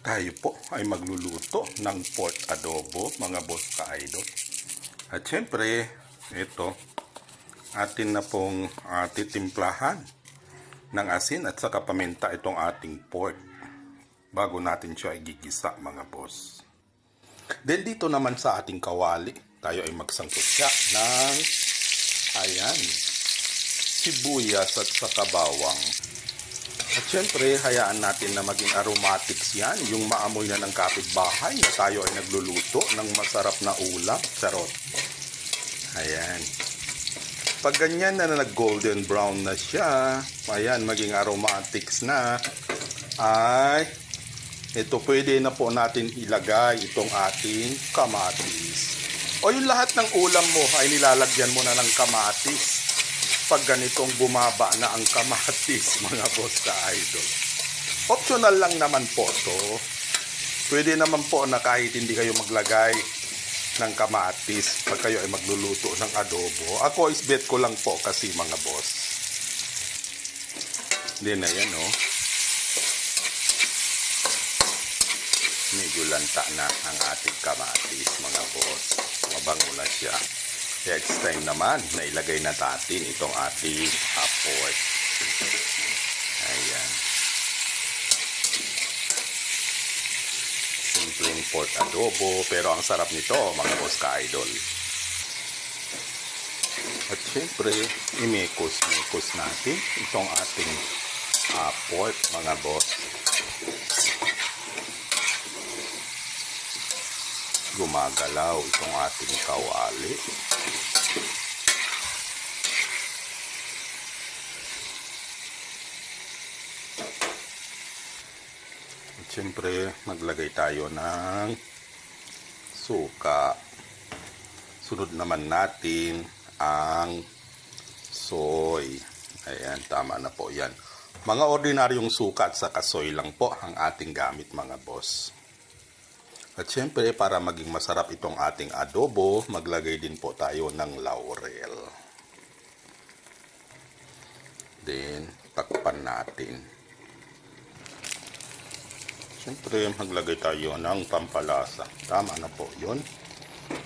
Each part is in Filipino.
Tayo po ay magluluto ng pork adobo, mga boss ka-idol. At syempre, ito, atin na pong titimplahan ng asin at saka paminta itong ating pork bago natin siya igigisa, mga boss. Then dito naman sa ating kawali, tayo ay magsangkot siya ng ayan, sibuyas at saka bawang. At syempre, hayaan natin na maging aromatics yan, yung maamoy na ng kapitbahay na tayo ay nagluluto ng masarap na ulam. Charot. Ayan. Pag ganyan na nag-golden brown na siya, ayan, maging aromatics na, ay ito pwede na po natin ilagay itong ating kamatis. O yung lahat ng ulam mo ay nilalagyan mo na ng kamatis. Pag ganitong bumaba na ang kamatis, mga boss ka-idol. Optional lang naman po to. Pwede naman po na kahit hindi kayo maglagay ng kamatis pag kayo ay magluluto ng adobo. Ako is bet ko lang po kasi, mga boss. Hindi na yan, oh. Medyo lanta na ang ating kamatis, mga boss. Mabango na siya. Kaya it's time naman na ilagay na natin itong ating pork. Ayan. Simpleng pork adobo, pero ang sarap nito, mga boss ka-idol. At syempre, imekos-mekos natin itong ating pork, mga boss. Gumagalaw itong ating kawali. At syempre, maglagay tayo ng suka. Sunod naman natin ang soy. Ayan, tama na po yan. Mga ordinaryong suka at saka soy lang po ang ating gamit, mga boss. At syempre, para maging masarap itong ating adobo, maglagay din po tayo ng laurel. Then, takpan natin. Syempre, maglagay tayo ng pampalasa. Tama na po yun.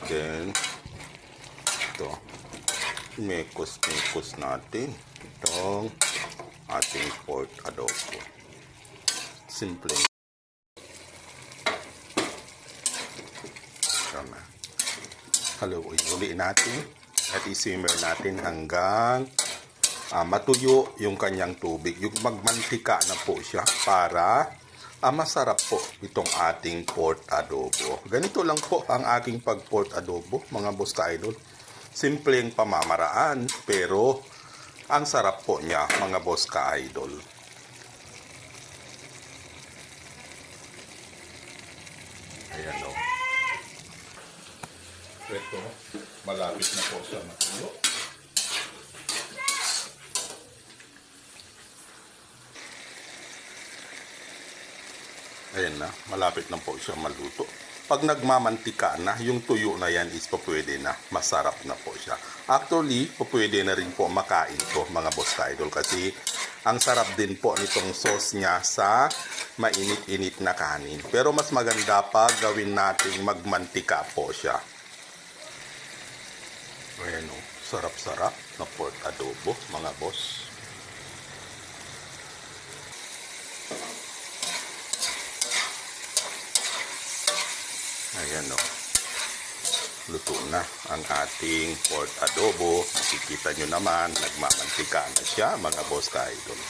Then, ito, mekos-mekos natin itong ating pork adobo. Simple. Haluin natin at isimmer natin hanggang matuyo yung kanyang tubig. Yung magmantika na po siya para masarap po itong ating pork adobo. Ganito lang po ang aking pag-pork adobo, mga boss ka-idol. Simpleng pamamaraan, pero ang sarap po niya, mga boss ka-idol. Ayan o. Ito, malapit na po siya matuyo. Ayan na, malapit na po siya maluto. Pag nagmamantika na, yung tuyo na yan is pwede na, masarap na po siya. Actually, pwede na rin po makain to, mga boss ka-idol, kasi ang sarap din po nitong sauce niya sa mainit-init na kanin. Pero mas maganda pa gawin nating magmantika po siya. Ayan o, sarap-sarap na pork adobo, mga boss. Ayan o, luto na ang ating pork adobo. Makikita nyo naman, nagmamantika na siya, mga boss ka-idol.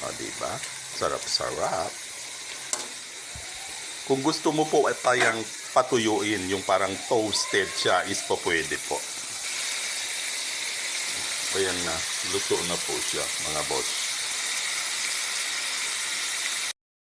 O, diba? Sarap-sarap. Kung gusto mo po at tayang patuyuin, yung parang toasted siya, is po pwede po. Ayan na, luto na po siya, mga boss.